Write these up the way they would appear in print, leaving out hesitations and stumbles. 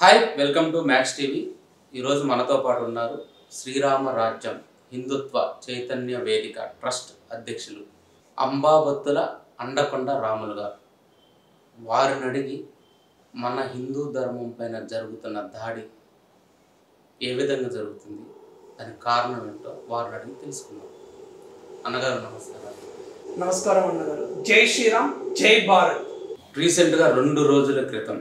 Hi welcome to max TV. ఈరోజు మనతో పాటు ఉన్నారు శ్రీరామ రాజ్యం హిందుత్వ చైతన్య వేదిక ట్రస్ట్ అధ్యక్షులు అంబాబత్తుల అండకొండ రాములు గారు. వారిని అడిగి మన హిందూ ధర్మం పైన జరుగుతున్న దాడి ఏ విధంగా జరుగుతుంది, దానికి కారణం ఏంటో వారిని అడిగి తెలుసుకుందాం. అన్నగారు నమస్కారం. నమస్కారం అన్నగారు. జై శ్రీరామ్, జై భారత్. రీసెంట్గా 2 రోజుల క్రితం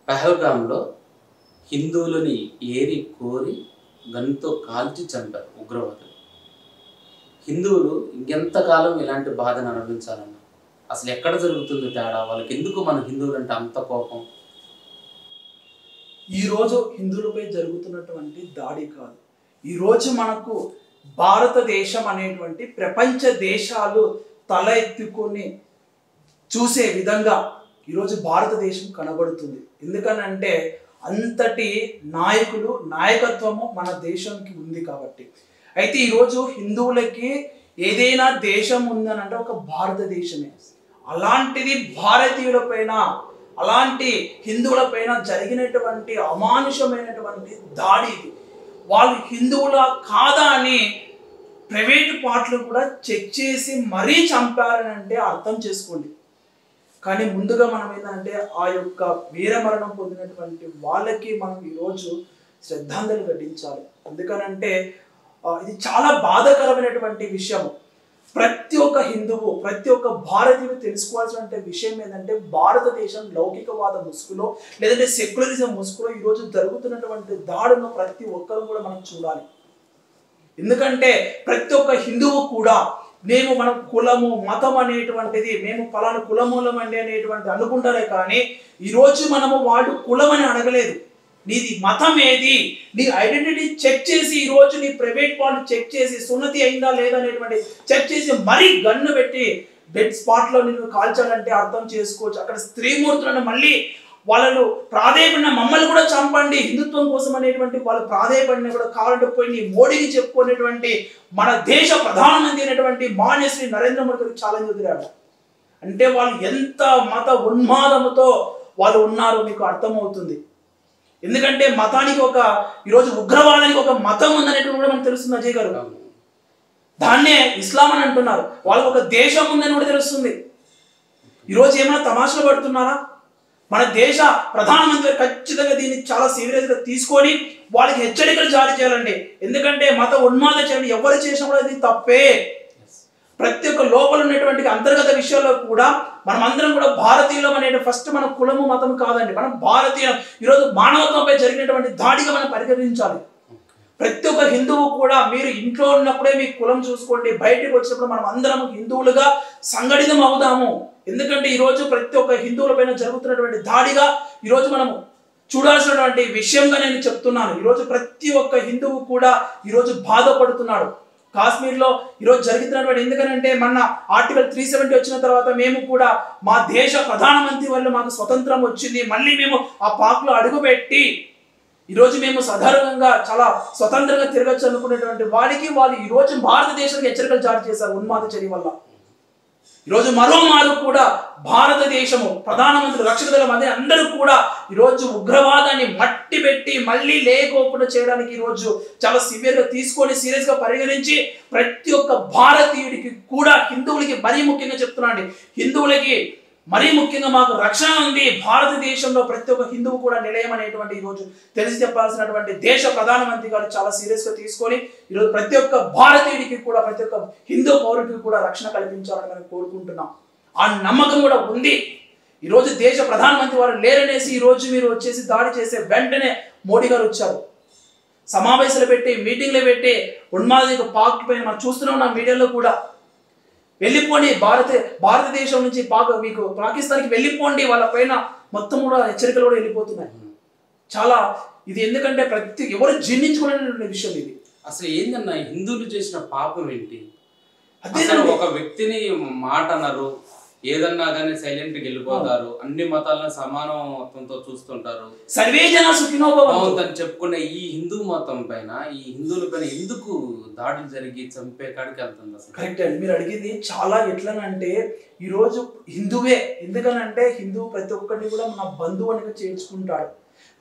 పహల్గామ్లో హిందువులని ఏరి కోరి గన్తో కాల్చి చంపారు ఉగ్రవాదులు. హిందువులు ఇంకెంతకాలం ఇలాంటి బాధను అనుభవించాలన్నా? అసలు ఎక్కడ జరుగుతుంది తేడా? వాళ్ళకి ఎందుకు మన హిందువులు అంటే అంత కోపం? ఈరోజు హిందువులపై జరుగుతున్నటువంటి దాడి కాదు, ఈరోజు మనకు భారతదేశం అనేటువంటి ప్రపంచ దేశాలు తల ఎత్తుకొని చూసే విధంగా ఈరోజు భారతదేశం కనబడుతుంది. ఎందుకనంటే అంతటి నాయకత్వము మన దేశానికి ఉంది కాబట్టి. అయితే ఈరోజు హిందువులకి ఏదైనా దేశం ఉందనంటే ఒక భారతదేశమే. అలాంటిది భారతీయులపైన, అలాంటి హిందువులపైన జరిగినటువంటి అమానుషమైనటువంటి దాడి ఇది. వాళ్ళు హిందువులా కాదా అని ప్రైవేట్ పార్టీలు కూడా చెక్ చేసి మరీ చంపారని అంటే అర్థం చేసుకోండి. కానీ ముందుగా మనం ఏంటంటే ఆ యొక్క వీరమరణం పొందినటువంటి వాళ్ళకి మనం ఈరోజు శ్రద్ధాంజలి ఘటించాలి. ఎందుకనంటే ఇది చాలా బాధాకరమైనటువంటి విషయం. ప్రతి ఒక్క హిందువు, ప్రతి ఒక్క భారతీయుడు తెలుసుకోవాల్సిన విషయం ఏంటంటే భారతదేశం లౌకికవాద ముసుగులో లేదంటే సెక్యులరిజం ముసుగులో ఈరోజు జరుగుతున్నటువంటి దాడులను ప్రతి ఒక్కరు కూడా మనం చూడాలి. ఎందుకంటే ప్రతి ఒక్క హిందువు కూడా మనం కులము మతం అనేటువంటిది మేము ఫలానా కులమూలం అండి అనేటువంటి అనుకుంటారే, కానీ ఈరోజు మనము వాడు కులం అని అడగలేదు. నీది మతం ఏది, నీ ఐడెంటిటీ చెక్ చేసి ఈరోజు నీ ప్రైవేట్ వాళ్ళు చెక్ చేసి సున్నతి అయిందా లేదా అనేటువంటి చెక్ చేసి మరీ గన్ను పెట్టి డెడ్ స్పాట్లో నిన్ను కాల్చాలంటే అర్థం చేసుకోవచ్చు. అక్కడ స్త్రీమూర్తులను మళ్ళీ వాళ్ళను ప్రాధేయపడిన మమ్మల్ని కూడా చంపండి హిందుత్వం కోసం అనేటువంటి వాళ్ళు ప్రాధేయపడిన కూడా కావాలంటే పోయి నీ మోడీకి చెప్పుకునేటువంటి మన దేశ ప్రధానమంత్రి అయినటువంటి మాన్యశ్రీ నరేంద్ర మోడీ గారికి ఛాలెంజ్ వదిలాడు. అంటే వాళ్ళు ఎంత మత ఉన్మాదముతో వాళ్ళు ఉన్నారో మీకు అర్థమవుతుంది. ఎందుకంటే మతానికి ఈరోజు ఉగ్రవాదానికి ఒక మతం ఉందనేటువంటి కూడా మనకు తెలుస్తుంది అజయ్ గారు. దాన్నే ఇస్లాం అని అంటున్నారు. వాళ్ళకి ఒక దేశం ఉందని కూడా తెలుస్తుంది. ఈరోజు ఏమైనా తమాషలు పడుతున్నారా? మన దేశ ప్రధానమంత్రి ఖచ్చితంగా దీన్ని చాలా సీరియస్గా తీసుకొని వాళ్ళకి హెచ్చరికలు జారీ చేయాలండి. ఎందుకంటే మత ఉన్మాద చర్య ఎవరు చేసినా కూడా ఇది తప్పే. ప్రతి ఒక్క లోపల ఉన్నటువంటి అంతర్గత విషయాల్లో కూడా మనం అందరం కూడా భారతీయులం అనే ఫస్ట్ మన కులము మతం కాదండి, మనం భారతీయులం. ఈరోజు మానవత్వంపై జరిగినటువంటి దాడిగా మనం పరిగణించాలి. ప్రతి ఒక్క హిందువు కూడా మీరు ఇంట్లో ఉన్నప్పుడే మీ కులం చూసుకోండి, బయటకు వచ్చినప్పుడు మనం అందరం హిందువులుగా సంఘటితం అవుదాము. ఎందుకంటే ఈరోజు ప్రతి ఒక్క హిందువుల పైన జరుగుతున్నటువంటి దాడిగా ఈరోజు మనము చూడాల్సినటువంటి విషయంగా నేను చెప్తున్నాను. ఈరోజు ప్రతి ఒక్క హిందువు కూడా ఈరోజు బాధపడుతున్నాడు. కాశ్మీర్లో ఈరోజు జరుగుతున్నటువంటి, ఎందుకంటే మన ఆర్టికల్ 370 వచ్చిన తర్వాత మేము కూడా మా దేశ ప్రధానమంత్రి వల్ల మాకు స్వతంత్రం వచ్చింది, మళ్ళీ మేము ఆ పాక్లో అడుగుపెట్టి ఈరోజు మేము సాధారణంగా చాలా స్వతంత్రంగా తిరగచ్చు అనుకునేటువంటి వాడికి వాళ్ళు ఈరోజు భారతదేశానికి హెచ్చరికలు జారీ చేశారు ఉన్మాద చర్య వల్ల. ఈరోజు మరోమారు కూడా భారతదేశము ప్రధానమంత్రి రక్షక దళం అదే అందరూ కూడా ఈరోజు ఉగ్రవాదాన్ని మట్టి పెట్టి మళ్ళీ లేకోకుండా చేయడానికి ఈరోజు చాలా సివియర్గా తీసుకొని సీరియస్గా పరిగణించి ప్రతి ఒక్క భారతీయుడికి కూడా, హిందువులకి మరీ ముఖ్యంగా చెప్తున్నాండి, హిందువులకి మరీ ముఖ్యంగా మాకు రక్షణ ఉంది. భారతదేశంలో ప్రతి ఒక్క హిందువు కూడా నిలయం అనేటువంటి ఈరోజు తెలిసి చెప్పాల్సినటువంటి దేశ ప్రధానమంత్రి గారు చాలా సీరియస్గా తీసుకొని ఈరోజు ప్రతి ఒక్క భారతీయుడికి కూడా, ప్రతి ఒక్క హిందూ పౌరుడికి కూడా రక్షణ కల్పించాలని మనం కోరుకుంటున్నాం. ఆ నమ్మకం కూడా ఉంది. ఈరోజు దేశ ప్రధానమంత్రి వారు లేరనేసి ఈరోజు మీరు వచ్చేసి దాడి చేసే వెంటనే మోడీ గారు వచ్చారు, సమావేశాలు పెట్టి మీటింగ్లు పెట్టి ఉన్మాదిక పాక్ పైన మనం చూస్తూనే ఉన్నాం మీడియాలో కూడా. వెళ్ళిపోండి భారతదేశం నుంచి మీకు పాకిస్తాన్కి వెళ్ళిపోండి, వాళ్ళ పైన మొత్తం కూడా హెచ్చరికలు కూడా వెళ్ళిపోతున్నాయి. చాలా ఇది ఎందుకంటే ఎవరు జీర్ణించుకునే విషయం ఇది. అసలు ఏందన్నా హిందువులు చేసిన పాపం ఏంటి? ఒక వ్యక్తిని మాట అన్నారు, ఏదన్నా కానీ సైలెంట్ గా వెళ్ళిపోతారు, అన్ని మతాలను సమానత్వంతో చూస్తుంటారు, సర్వే జన సుఖినో భవంతు అని చెప్పుకునే ఈ హిందూ మతం పైన, ఈ హిందువుల పైన ఎందుకు దాడులు జరిగి చంపే కాడికి వెళ్తుంది అసలు? కరెక్ట్ అండి, మీరు అడిగింది చాలా ఎట్లనంటే ఈరోజు హిందువే, ఎందుకనంటే హిందువు ప్రతి ఒక్కరిని కూడా మన బంధువు అనేది చేర్చుకుంటాడు.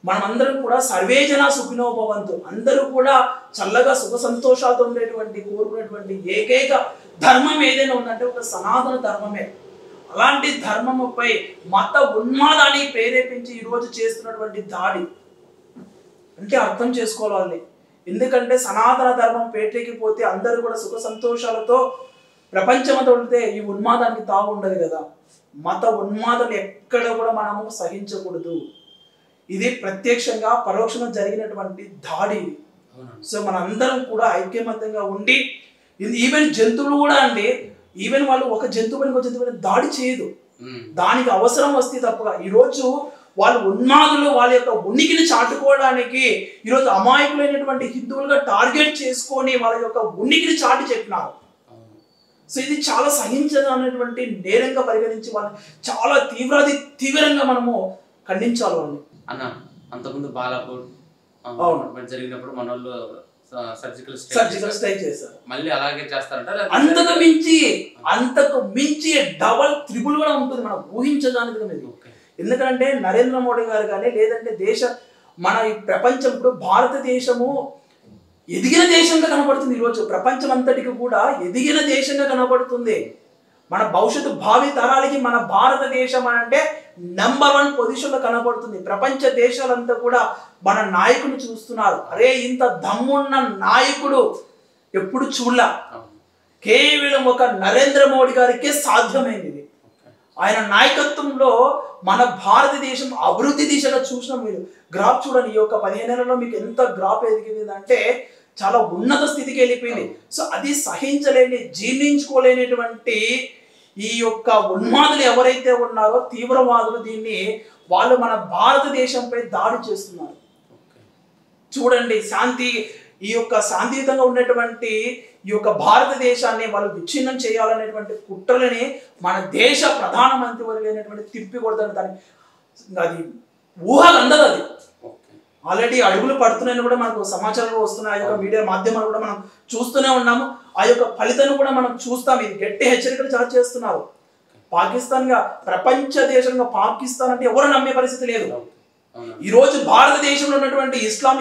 మనమందరం కూడా సర్వే జన సుఖినో భవంతు, అందరూ కూడా చల్లగా సుఖ సంతోషాలతో ఉండేటువంటి కోరుకునేటువంటి ఏకైక ధర్మం ఏదైనా ఉందంటే ఒక సనాతన ధర్మమే. అలాంటి ధర్మముపై మత ఉన్మాదాన్ని ప్రేరేపించి ఈరోజు చేస్తున్నటువంటి దాడి అంటే అర్థం చేసుకోవాలి. ఎందుకంటే సనాతన ధర్మం పేటెక్కిపోతే అందరూ కూడా సుఖ సంతోషాలతో ప్రపంచంతో ఉంటే ఈ ఉన్మాదానికి తావు ఉండదు కదా. మత ఉన్మాదం ఎక్కడ కూడా మనము సహించకూడదు. ఇది ప్రత్యక్షంగా పరోక్షంగా జరిగినటువంటి దాడి. సో మనందరం కూడా ఐక్యమత్యంగా ఉండి, ఈవెన్ జంతువులు కూడా అండి, ఈవెన్ వాళ్ళు ఒక జంతువుని ఒక జంతువుని దాడి చేయదు, దానికి అవసరం వస్తే తప్పగా. ఈరోజు వాళ్ళు ఉన్మాదులు వాళ్ళ యొక్క ఉనికిని చాటుకోవడానికి ఈరోజు అమాయకులైనటువంటి హిందువులుగా టార్గెట్ చేసుకొని వాళ్ళ యొక్క ఉనికిని చాటి చెప్పినారు. సో ఇది చాలా సహించదనేటువంటి నేరంగా పరిగణించి వాళ్ళని చాలా తీవ్రంగా మనము ఖండించాలి వాళ్ళని. అన్న అంతకుముందు బాలాకోట్ జరిగినప్పుడు మన వాళ్ళు సర్జికల్ స్ట్రైక్ చేశారు, మళ్ళీ అలాగే చేస్తారంట. అంతకు మించి డబల్ త్రిబుల్ కూడా ఉంటుంది, మనం ఊహించడానికి లేదు. ఎందుకంటే నరేంద్ర మోడీ గారు కానీ లేదంటే మన ఈ ప్రపంచం, ఇప్పుడు భారతదేశము ఎదిగిన దేశంగా కనబడుతుంది. ఈరోజు ప్రపంచం అంతటికి కూడా ఎదిగిన దేశంగా కనబడుతుంది. మన భవిష్యత్తు భావి తరాలకి మన భారతదేశం అంటే నంబర్ 1 పొజిషన్లో కనబడుతుంది. ప్రపంచ దేశాలంతా కూడా మన నాయకుని చూస్తున్నారు. అరే ఇంత దమ్మున్న నాయకుడు ఎప్పుడు చూడలా, కేవలం ఒక నరేంద్ర మోడీ గారికే సాధ్యమైంది. ఆయన నాయకత్వంలో మన భారతదేశం అభివృద్ధి దిశగా చూసిన మీరు గ్రాఫ్ చూడండి, ఈ యొక్క 15 నెలల్లో మీకు ఎంత గ్రాఫ్ ఎదిగింది అంటే చాలా ఉన్నత స్థితికి వెళ్ళిపోయింది. సో అది సహించలేని, జీర్ణించుకోలేనటువంటి ఈ యొక్క ఉన్మాదులు ఎవరైతే ఉన్నారో తీవ్రవాదులు, వాళ్ళు మన భారతదేశంపై దాడి చేస్తున్నారు. చూడండి, ఈ యొక్క శాంతియుతంగా ఉన్నటువంటి ఈ యొక్క భారతదేశాన్ని వాళ్ళు విచ్ఛిన్నం చేయాలనేటువంటి కుట్రలని మన దేశ ప్రధానమంత్రి వర్గైనటువంటి తిప్పి కొడతారు. అది ఊహకు అందదు. అది ఆల్రెడీ అడుగులు పడుతున్నాయని కూడా మనకు సమాచారాలు వస్తున్నాయి. ఆ యొక్క మీడియా మాధ్యమాలు కూడా మనం చూస్తూనే ఉన్నాము. ఆ యొక్క ఫలితాన్ని కూడా మనం చూస్తాం. ఇది గట్టి హెచ్చరికలు జారీ చేస్తున్నారు. పాకిస్తాన్గా ప్రపంచ దేశంగా పాకిస్తాన్ అంటే ఎవరు నమ్మే పరిస్థితి లేదు. ఈరోజు భారతదేశంలో ఉన్నటువంటి ఇస్లాం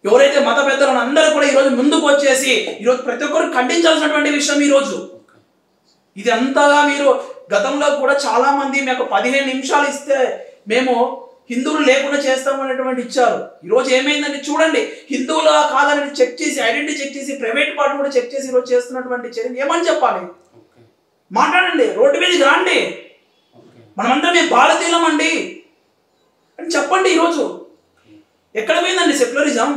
ఎవరైతే మత పెద్దలను అందరూ కూడా ఈరోజు ముందుకు వచ్చేసి ఈరోజు ప్రతి ఒక్కరు ఖండించాల్సినటువంటి విషయం. ఈరోజు ఇది అంతగా మీరు గతంలో కూడా చాలా మంది మీకు 15 నిమిషాలు ఇస్తే మేము హిందువులు లేకుండా చేస్తామనేటువంటి ఇచ్చారు. ఈరోజు ఏమైందండి చూడండి, హిందువులా కాదని చెక్ చేసి, ఐడెంటిటీ చెక్ చేసి, ప్రైవేట్ పార్టీ కూడా చెక్ చేసి ఈరోజు చేస్తున్నటువంటి చర్య ఏమని చెప్పాలి? మాట్లాడండి, రోడ్డు మీదకి రాండి, మనమంతా మేము భారతీయులం అండి అని చెప్పండి. ఈరోజు ఎక్కడ పోయిందండి సెక్యులరిజం?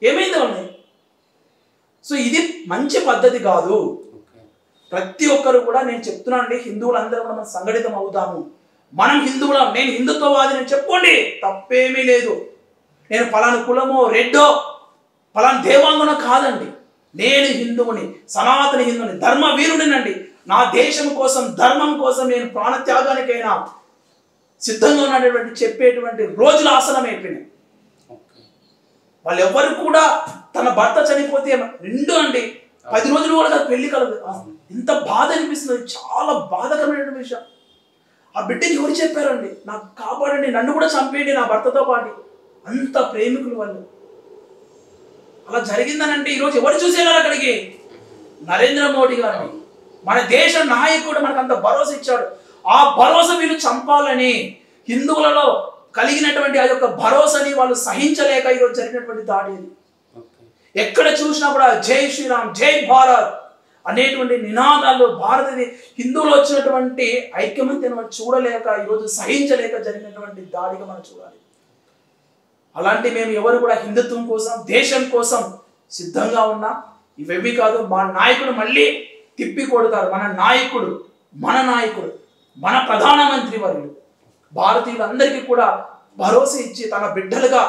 ఏమైంది వాళ్ళని? సో ఇది మంచి పద్ధతి కాదు. ప్రతి ఒక్కరు కూడా నేను చెప్తున్నానండి, హిందువులందరూ కూడా మనం సంఘటితం అవుతాము. మనం హిందువులం, నేను హిందుత్వవాదిని చెప్పుకోండి, తప్పేమీ లేదు. నేను పలానా కులమో రెడ్డో పలానా దేవాంగనో కాదండి. నేను హిందువుని, సనాతన హిందువుని, ధర్మ వీరుడినండి. నా దేశం కోసం, ధర్మం కోసం నేను ప్రాణత్యాగానికైనా సిద్ధంగా ఉన్నటువంటి చెప్పేటువంటి రోజులు ఆసనం అయిపోయినాయి. వాళ్ళు ఎవరు కూడా తన భర్త చనిపోతే 10 రోజులు కూడా పెళ్లి కలదు. ఇంత బాధ అనిపిస్తుంది. చాలా బాధకరమైన విషయం. ఆ బిడ్డకి ఎవరు చెప్పారండి, నాకు కాపాడండి, నన్ను కూడా చంపేయండి నా భర్తతో పాటు. అంత ప్రేమికులు వాళ్ళు. అలా జరిగిందనంటే ఈరోజు ఎవరు చూసేవారు అక్కడికి? నరేంద్ర మోడీ గారిని, మన దేశ నాయకుడు మనకు అంత భరోసా ఇచ్చాడు. ఆ భరోసా వీళ్ళు చంపాలని, హిందువులలో కలిగినటువంటి ఆ యొక్క భరోసాని వాళ్ళు సహించలేక ఈరోజు జరిగినటువంటి దాడి. ఎక్కడ చూసినా కూడా జై శ్రీరామ్, జై భారత్ అనేటువంటి నినాదాలు హిందువులు వచ్చినటువంటి ఐక్యమత్యం చూడలేక, ఈరోజు సహించలేక జరిగినటువంటి దాడిగా మనం చూడాలి. అలాంటి మేము ఎవరు కూడా హిందుత్వం కోసం, దేశం కోసం సిద్ధంగా ఉన్నా. ఇవేమీ కాదు, మా నాయకుడు మళ్ళీ తిప్పి కొడతారు. మన నాయకుడు, మన ప్రధానమంత్రి వర్యులు భారతీయులందరికీ కూడా భరోసా ఇచ్చి తన బిడ్డలుగా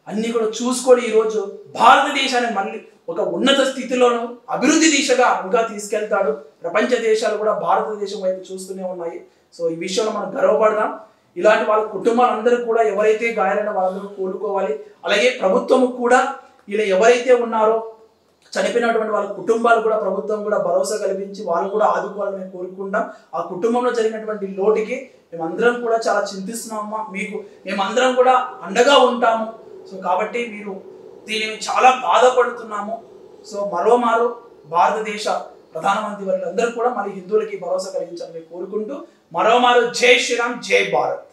అన్ని కూడా చూసుకొని ఈరోజు భారతదేశాన్ని మళ్ళీ ఒక ఉన్నత స్థితిలోను అభివృద్ధి దిశగా ఇంకా తీసుకెళ్తాడు. ప్రపంచ దేశాలు కూడా భారతదేశం వైపు చూస్తూనే ఉన్నాయి. సో ఈ విషయంలో మనం గర్వపడదాం. ఇలాంటి వాళ్ళ కుటుంబాలందరూ కూడా ఎవరైతే గాయాలైన వాళ్ళందరూ కోలుకోవాలి. అలాగే ప్రభుత్వం కూడా ఇలా ఎవరైతే ఉన్నారో చనిపోయినటువంటి వాళ్ళ కుటుంబాలు కూడా ప్రభుత్వం కూడా భరోసా కల్పించి వాళ్ళు కూడా ఆదుకోవాలని మేము కోరుకుంటాం. ఆ కుటుంబంలో జరిగినటువంటి లోటుకి మేమందరం కూడా చాలా చింతిస్తున్నామమ్మా. మీకు మేమందరం కూడా అండగా ఉంటాము. సో కాబట్టి మీరు దీనిని చాలా బాధపడుతున్నాము. సో మరోమారు భారతదేశ ప్రధానమంత్రి వర్యులందరూ కూడా మళ్ళీ హిందువులకి భరోసా కలిగించాలని కోరుకుంటూ మరోమారు జై శ్రీరామ్, జై భారత్.